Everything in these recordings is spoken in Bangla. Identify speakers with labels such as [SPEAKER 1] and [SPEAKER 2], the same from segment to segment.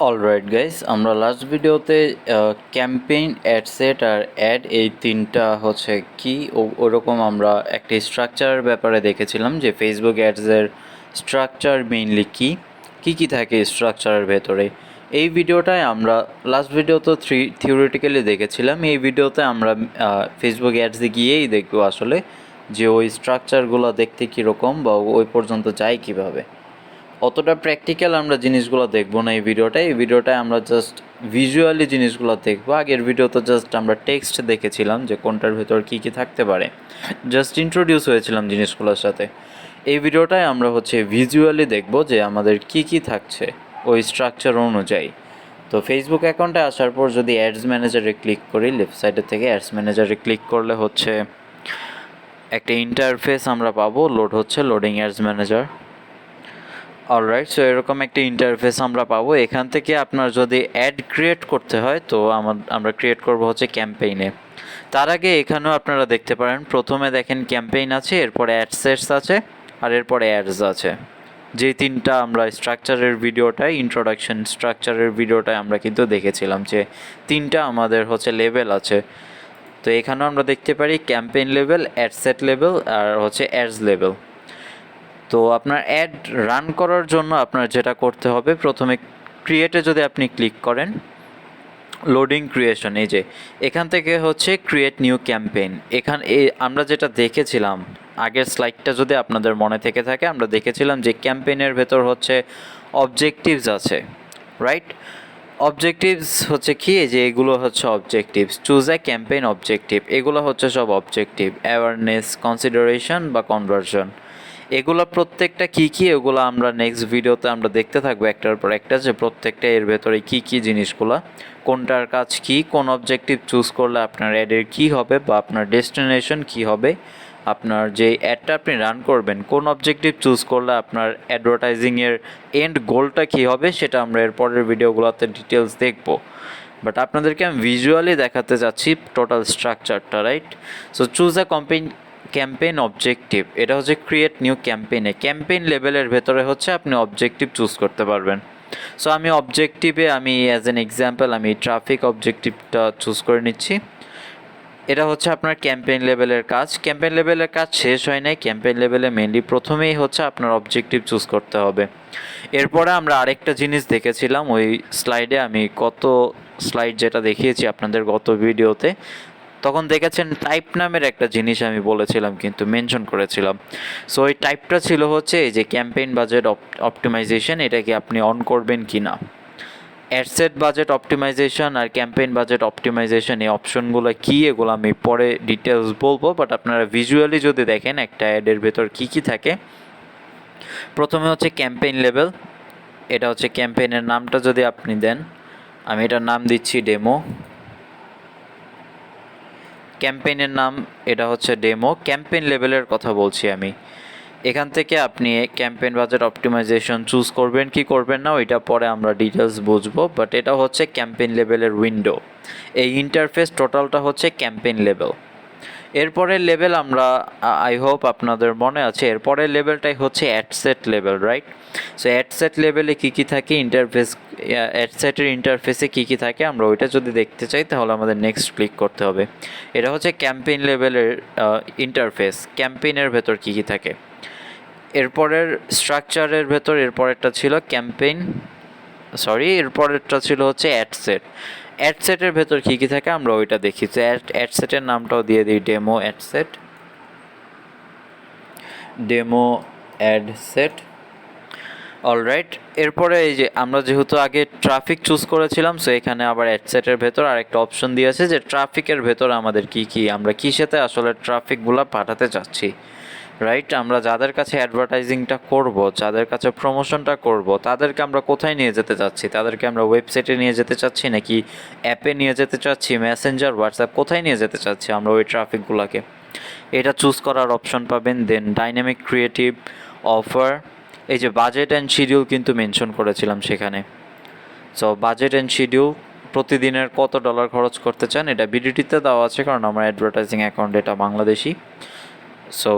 [SPEAKER 1] অলরাইট গাইস, আমরা লাস্ট ভিডিওতে ক্যাম্পেইন, অ্যাড সেট আর অ্যাড এই তিনটা হচ্ছে কি ওরকম আমরা একটা স্ট্রাকচারের ব্যাপারে দেখেছিলাম যে ফেসবুক অ্যাডসের স্ট্রাকচার মেইনলি কি থাকে স্ট্রাকচারের ভেতরে। এই ভিডিওটায় আমরা লাস্ট ভিডিও তো থিওরিটিক্যালি দেখেছিলাম, এই ভিডিওতে আমরা ফেসবুক অ্যাডসে গিয়েই দেখবো আসলে যে ওই স্ট্রাকচারগুলো দেখতে কীরকম বা ওই পর্যন্ত যায় কীভাবে। অতটা প্র্যাকটিক্যাল আমরা জিনিসগুলো দেখবো না এই ভিডিওটায় আমরা জাস্ট ভিজুয়ালি জিনিসগুলো দেখবো। আগের ভিডিওতে জাস্ট আমরা টেক্সট দেখেছিলাম যে কোনটার ভেতর কী থাকতে পারে, জাস্ট ইন্ট্রোডিউস হয়েছিলাম জিনিসগুলোর সাথে। এই ভিডিওটায় আমরা হচ্ছে ভিজুয়ালি দেখবো যে আমাদের কি থাকছে ওই স্ট্রাকচার অনুযায়ী। তো ফেসবুক অ্যাকাউন্টে আসার পর যদি অ্যাডস ম্যানেজারে ক্লিক করি, লেফট সাইডের থেকে অ্যাডস ম্যানেজারে ক্লিক করলে হচ্ছে একটা ইন্টারফেস আমরা পাবো, লোড হচ্ছে, loading ads manager. Alright, so এরকম একটা ইন্টারফেস আমরা পাবো। এখান থেকে আপনার যদি অ্যাড ক্রিয়েট করতে হয় তো আমরা ক্রিয়েট করব হচ্ছে ক্যাম্পেইনে। তার আগে এখানেও আপনারা দেখতে পারেন, প্রথমে দেখেন ক্যাম্পেইন আছে, এরপরে অ্যাডসেটস আছে, আর এরপরে অ্যাডস আছে। যে তিনটা আমরা স্ট্রাকচারের ভিডিওটায়, ইন্ট্রোডাকশন স্ট্রাকচারের ভিডিওটায় আমরা কিন্তু দেখেছিলাম যে তিনটা আমাদের হচ্ছে লেভেল আছে। তো এখানেও আমরা দেখতে পারি ক্যাম্পেইন লেভেল, অ্যাডসেট লেভেল আর হচ্ছে অ্যাডস লেভেল। তো আপনার অ্যাড রান করার জন্য আপনার যেটা করতে হবে, প্রথমে ক্রিয়েটে যদি আপনি ক্লিক করেন, লোডিং ক্রিয়েশন, এই যে এখান থেকে হচ্ছে ক্রিয়েট নিউ ক্যাম্পেইন। আমরা যেটা দেখেছিলাম আগের স্লাইডটা যদি আপনাদের মনে থেকে থাকে, আমরা দেখেছিলাম যে ক্যাম্পেইনের ভেতর হচ্ছে অবজেক্টিভস আছে, রাইট? অবজেক্টিভস হচ্ছে কি, যে এগুলো হচ্ছে objectives, choose a campaign objective, এগুলো হচ্ছে সব অবজেক্টিভ, অ্যাওয়ারনেস, কনসিডারেশন বা কনভার্সন। এগুলো প্রত্যেকটা কি এগুলো আমরা নেক্সট ভিডিওতে আমরা দেখতে থাকবো একটার পর একটা, যে প্রত্যেকটা এর ভেতরে কি জিনিসগুলো, কোনটার কাজ কি, কোন অবজেক্টিভ চুজ করলে আপনার অ্যাডের কি হবে বা আপনার ডেস্টিনেশন কি হবে, আপনার যে অ্যাডটা আপনি রান করবেন কোন অবজেক্টিভ চুজ করলে আপনার অ্যাডভার্টাইজিংয়ের এন্ড গোলটা কী হবে, সেটা আমরা এর পরের ভিডিওগুলোতে ডিটেলস দেখবো। বাট আপনাদেরকে আমি ভিজুয়ালি দেখাতে চাচ্ছি টোটাল স্ট্রাকচারটা, right? So choose a campaign objective, এটা হচ্ছে ক্রিয়েট নিউ ক্যাম্পেইনে। ক্যাম্পেইন লেভেলের ভেতরে হচ্ছে আপনি অবজেক্টিভ চুজ করতে পারবেন। সো আমি অবজেক্টিভে অ্যাজ এন এক্সাম্পল আমি ট্রাফিক অবজেক্টিভটা চুজ করে নিচ্ছি। এটা হচ্ছে আপনার ক্যাম্পেইন লেভেলের কাজ। ক্যাম্পেইন লেভেলের কাজ শেষ হয় নাই, ক্যাম্পেইন লেভেলে মেনলি প্রথমেই হচ্ছে আপনার অবজেক্টিভ চুজ করতে হবে। এরপরে আমরা আরেকটা জিনিস দেখেছিলাম ওই স্লাইডে, আমি গত স্লাইড যেটা দেখিয়েছি আপনাদের গত ভিডিওতে, তখন দেখেছেন টাইপ নামের একটা জিনিস আমি বলেছিলাম, কিন্তু মেনশন করেছিলাম। সো ওই টাইপটা ছিল হচ্ছে এই যে ক্যাম্পেইন বাজেট অপটিমাইজেশন, এটাকে আপনি অন করবেন কি না। অ্যাডসেট বাজেট অপটিমাইজেশন আর ক্যাম্পেইন বাজেট অপটিমাইজেশন, এই অপশনগুলো কী এগুলো আমি পরে ডিটেলস বলবো, বাট আপনারা ভিজুয়ালি যদি দেখেন একটা অ্যাডের ভেতর কী থাকে। প্রথমে হচ্ছে ক্যাম্পেইন লেভেল, এটা হচ্ছে ক্যাম্পেইনের নামটা যদি আপনি দেন, আমি এটার নাম দিচ্ছি ডেমো। ক্যাম্পেইনের নাম এটা হচ্ছে ডেমো, ক্যাম্পেইন লেভেলের কথা বলছি আমি। এখান থেকে আপনি ক্যাম্পেইন বাজেট অপটিমাইজেশন চুজ করবেন কি করবেন না ওইটা পরে আমরা ডিটেলস বুঝবো, বাট এটা হচ্ছে ক্যাম্পেইন লেভেলের উইন্ডো। এই ইন্টারফেস টোটালটা হচ্ছে ক্যাম্পেইন লেভেল। এরপরের লেভেল আমরা, আই হোপ আপনাদের মনে আছে, এরপরের লেভেলটাই হচ্ছে ad set level, right? So ad set লেভেলে কী থাকে, ইন্টারফেস, অ্যাডসেটের ইন্টারফেসে কী থাকে আমরা ওইটা যদি দেখতে চাই তাহলে আমাদের নেক্সট ক্লিক করতে হবে। এটা হচ্ছে ক্যাম্পেইন লেভেলের ইন্টারফেস, ক্যাম্পেইনের ভেতর কী থাকে। এরপরের স্ট্রাকচারের ভেতর এরপরেরটা ছিল এরপরেরটা ছিল হচ্ছে অ্যাডসেট। অ্যাডসেটের ভেতর কী থাকে আমরা ওইটা দেখি। তো অ্যাডসেটের নামটাও দিয়ে দিই ডেমো অ্যাডসেট। অলরাইট, এরপরে এই যে আমরা যেহেতু আগে ট্রাফিক চুজ করেছিলাম, সো এখানে আবার অ্যাডসেটের ভেতর আরেকটা অপশন দিয়েছে যে ট্রাফিকের ভেতর আমাদের আমরা কিসেতে আসলে ট্রাফিকগুলো পাঠাতে চাচ্ছি, রাইট? আমরা যাদের কাছে অ্যাডভার্টাইজিংটা করব, যাদের কাছে প্রমোশনটা করব, তাদেরকে আমরা কোথায় নিয়ে যেতে চাচ্ছি? তাদেরকে আমরা ওয়েবসাইটে নিয়ে যেতে চাচ্ছি নাকি অ্যাপে নিয়ে যেতে চাচ্ছি, মেসেঞ্জার, হোয়াটসঅ্যাপ, কোথায় নিয়ে যেতে চাচ্ছি আমরা ওই ট্রাফিকগুলোকে, এটা চুজ করার অপশন পাবেন। দেন ডাইনামিক ক্রিয়েটিভ অফার, এই যে বাজেট অ্যান্ড শিডিউল কিন্তু মেনশন করেছিলাম সেখানে। সো বাজেট অ্যান্ড শিডিউল, প্রতিদিনের কত ডলার খরচ করতে চান, এটা বিডিটিতে দেওয়া আছে কারণ আমার অ্যাডভার্টাইজিং অ্যাকাউন্ট এটা বাংলাদেশি। সো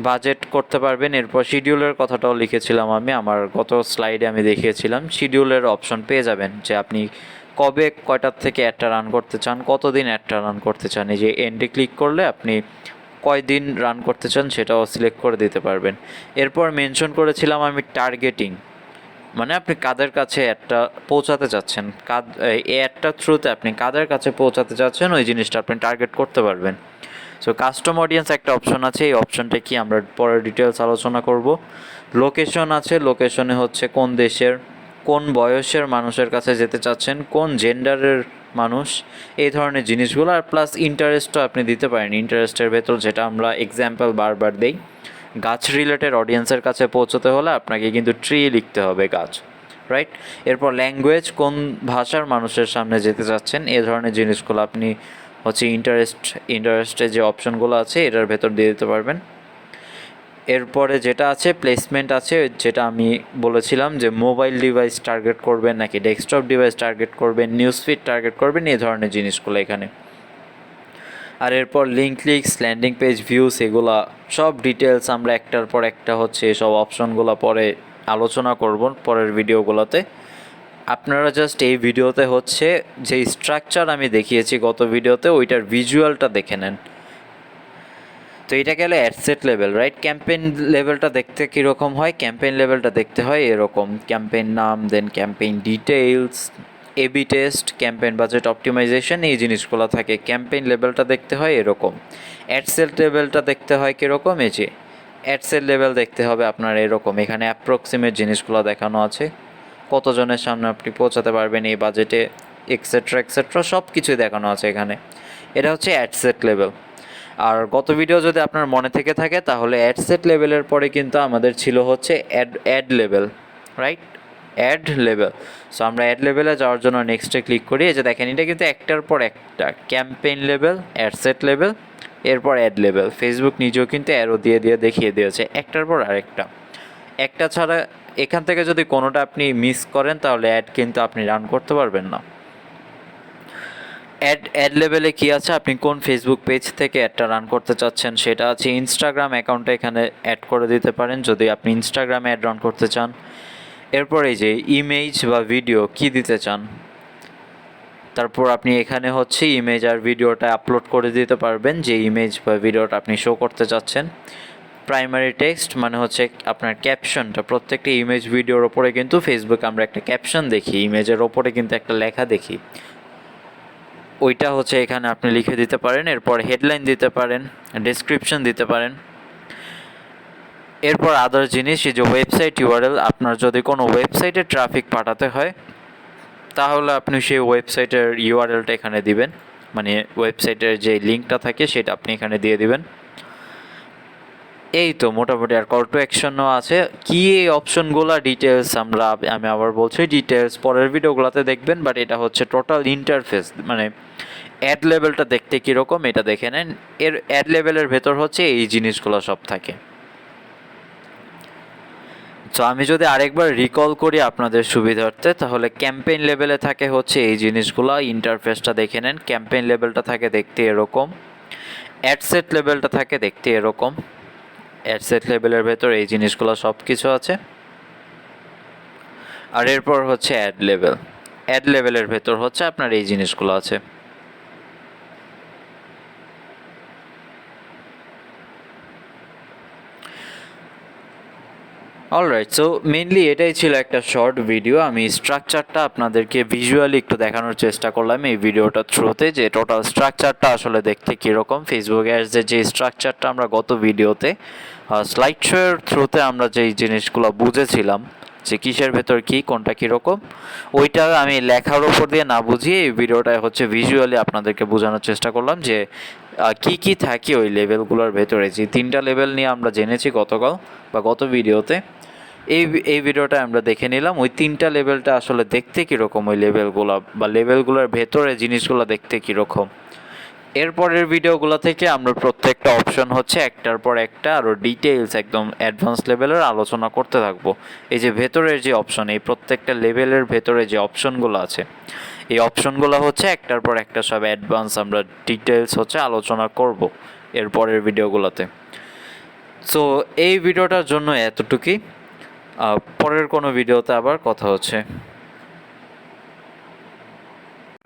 [SPEAKER 1] বাজেট করতে পারবেন। এরপর শিডিউলের কথাটাও লিখেছিলাম আমি, আমার গত স্লাইডে আমি দেখিয়েছিলাম শিডিউলের অপশন পেয়ে যাবেন যে আপনি কবে কয়টার থেকে অ্যাডটা রান করতে চান, কতদিন অ্যাডটা রান করতে চান। এই যে এন্ডে ক্লিক করলে আপনি কয়দিন রান করতে চান সেটাও সিলেক্ট করে দিতে পারবেন। এরপর মেনশন করেছিলাম আমি টার্গেটিং, মানে আপনি কাদের কাছে অ্যাডটা পৌঁছাতে চাচ্ছেন, এই অ্যাডটার থ্রুতে আপনি কাদের কাছে পৌঁছাতে চাচ্ছেন ওই জিনিসটা আপনি টার্গেট করতে পারবেন। সো কাস্টম অডিয়েন্স একটা অপশন আছে, এই অপশনটা কি আমরা পরে ডিটেলস আলোচনা করব। লোকেশন আছে, লোকেশনে হচ্ছে কোন দেশের কোন বয়সের মানুষের কাছে যেতে চাচ্ছেন, কোন জেন্ডারের মানুষ, এই ধরনের জিনিসগুলো। আর প্লাস ইন্টারেস্টও আপনি দিতে পারেন, ইন্টারেস্টের ভেতর যেটা আমরা এক্সাম্পল বারবার দেই, গাছ রিলেটেড অডিয়েন্সের কাছে পৌঁছতে হলে আপনাকে কিন্তু ট্রি লিখতে হবে, গাছ, রাইট। এরপর ল্যাঙ্গুয়েজ, কোন ভাষার মানুষের সামনে যেতে চাচ্ছেন, এই ধরনের জিনিসগুলো আপনি হচ্ছে ইন্টারেস্টের যে অপশনগুলো আছে এটার ভেতর দিয়ে দিতে পারবেন। এরপরে যেটা আছে প্লেসমেন্ট আছে, যেটা আমি বলেছিলাম যে মোবাইল ডিভাইস টার্গেট করবেন নাকি ডেস্কটপ ডিভাইস টার্গেট করবেন, নিউজ ফিড টার্গেট করবেন, এই ধরনের জিনিসগুলো এখানে। আর এরপর link clicks, landing page views, এগুলা সব ডিটেলস আমরা একটার পর একটা হচ্ছে সব অপশনগুলো পরে আলোচনা করব পরের ভিডিওগুলোতে। আপনারা জাস্ট এই ভিডিওতে হচ্ছে যে স্ট্রাকচার আমি দেখিয়েছি গত ভিডিওতে ওইটার ভিজুয়ালটা দেখে নেন। তো এটা গেলে অ্যাডসেট লেভেল, রাইট। ক্যাম্পেইন লেভেলটা দেখতে কীরকম হয়, ক্যাম্পেইন লেভেলটা দেখতে হয় এরকম, ক্যাম্পেইন নাম, then campaign details, AB test, campaign budget optimisation, এই জিনিসগুলো থাকে। ক্যাম্পেইন লেভেলটা দেখতে হয় এরকম। অ্যাডসেট লেভেলটা দেখতে হয় কীরকম, এই যে অ্যাডসেট লেভেল দেখতে হবে আপনার এরকম, এখানে অ্যাপ্রক্সিমেট জিনিসগুলো দেখানো আছে, কতজনের সামনে আপনি পৌঁছাতে পারবেন এই বাজেটে, এক্সেট্রা এক্সেট্রা সব কিছুই দেখানো আছে এখানে। এটা হচ্ছে অ্যাডসেট লেভেল। আর গত ভিডিও যদি আপনার মনে থেকে থাকে তাহলে অ্যাডসেট লেভেলের পরে কিন্তু আমাদের ছিল হচ্ছে A level, right, A level. So আমরা অ্যাড লেভেলে যাওয়ার জন্য নেক্সটে ক্লিক করি। এই যে দেখেন এটা কিন্তু একটার পর একটা, ক্যাম্পেইন লেভেল, অ্যাডসেট লেভেল, এরপর অ্যাড লেভেল। ফেসবুক নিজেও কিন্তু অ্যারো দিয়ে দেখিয়ে দিয়েছে একটার পর আরেকটা। একটা ছাড়া এখান থেকে যদি কোনোটা আপনি মিস করেন তাহলে অ্যাড কিন্তু আপনি রান করতে পারবেন না। অ্যাড লেভেলে কি আছে, আপনি কোন ফেসবুক পেজ থেকে অ্যাডটা রান করতে চাচ্ছেন সেটা আছে। ইনস্টাগ্রাম অ্যাকাউন্টে এখানে অ্যাড করে দিতে পারেন যদি আপনি ইনস্টাগ্রামে অ্যাড রান করতে চান। এরপর এই যে ইমেজ বা ভিডিও কি দিতে চান, তারপর আপনি এখানে হচ্ছে ইমেজ আর ভিডিওটা আপলোড করে দিতে পারবেন যে ইমেজ বা ভিডিওটা আপনি শো করতে চাচ্ছেন। প্রাইমারি টেক্সট মানে হচ্ছে আপনার ক্যাপশনটা, প্রত্যেকটা ইমেজ ভিডিওর ওপরে কিন্তু ফেসবুকে আমরা একটা ক্যাপশন দেখি, ইমেজের ওপরে কিন্তু একটা লেখা দেখি, ওইটা হচ্ছে এখানে আপনি লিখে দিতে পারেন। এরপর হেডলাইন দিতে পারেন, ডেসক্রিপশন দিতে পারেন। এরপর আদার জিনিস, এই যে ওয়েবসাইট ইউআরএল, আপনার যদি কোনো ওয়েবসাইটে ট্রাফিক পাঠাতে হয় তাহলে আপনি সেই ওয়েবসাইটের ইউআরএলটা এখানে দিবেন, মানে ওয়েবসাইটের যে লিঙ্কটা থাকে সেটা আপনি এখানে দিয়ে দিবেন। এই তো মোটামুটি। আর কল টু অ্যাকশনও আছে। কি এই অপশনগুলো ডিটেলস আমি আবার বলছি ডিটেলস পরের ভিডিওগুলোতে দেখবেন, বাট এটা হচ্ছে টোটাল ইন্টারফেস, মানে অ্যাড লেভেলটা দেখতে কীরকম এটা দেখে নেন। এর অ্যাড লেভেলের ভেতর হচ্ছে এই জিনিসগুলো সব থাকে। তো আমি যদি আরেকবার রিকল করি আপনাদের সুবিধার্থে, তাহলে ক্যাম্পেইন লেভেলে থাকে হচ্ছে এই জিনিসগুলো, ইন্টারফেসটা দেখে নেন। ক্যাম্পেইন লেভেলটা থাকে দেখতে এরকম, অ্যাডসেট লেভেলটা থাকে দেখতে এরকম। অ্যাডসেট লেভেলের ভেতর এই জিনিসগুলো সব কিছু আছে। আর এরপর হচ্ছে অ্যাড লেভেলের ভেতর হচ্ছে আপনার এই জিনিসগুলো আছে। অলরাইট, সো মেনলি এটাই ছিল একটা শর্ট ভিডিও। আমি স্ট্রাকচারটা আপনাদেরকে ভিজুয়ালি একটু দেখানোর চেষ্টা করলাম এই ভিডিওটার থ্রুতে, যে টোটাল স্ট্রাকচারটা আসলে দেখতে কীরকম। ফেসবুক অ্যাডসের যে স্ট্রাকচারটা আমরা গত ভিডিওতে স্লাইড শোয়ের থ্রুতে আমরা যেই জিনিসগুলো বুঝেছিলাম যে কিসের ভেতর কী, কোনটা কীরকম, ওইটা আমি লেখার ওপর দিয়ে না বুঝিয়ে এই ভিডিওটা হচ্ছে ভিজুয়ালি আপনাদেরকে বোঝানোর চেষ্টা করলাম যে কি কি থাকে ওই লেভেলগুলোর ভেতরে। যে তিনটা লেভেল নিয়ে আমরা জেনেছি গতকাল বা গত ভিডিওতে, এই ভিডিওটা আমরা দেখে নিলাম ওই তিনটা লেভেলটা আসলে দেখতে কীরকম, ওই লেভেলগুলো বা লেভেলগুলোর ভেতরে জিনিসগুলো দেখতে কীরকম। এরপরের ভিডিওগুলো থেকে আমরা প্রত্যেকটা অপশন হচ্ছে একটার পর একটা আরও ডিটেইলস একদম অ্যাডভান্স লেভেলের আলোচনা করতে থাকবো। এই যে ভেতরের যে অপশন, এই প্রত্যেকটা লেভেলের ভেতরে যে অপশনগুলো আছে, এই অপশনগুলো হচ্ছে একটার পর একটা সব অ্যাডভান্স আমরা ডিটেইলস হচ্ছে আলোচনা করব এরপরের ভিডিওগুলোতে। সো এই ভিডিওটার জন্য এতটুকুই। পরের কোনো ভিডিওতে আবার কথা হচ্ছে।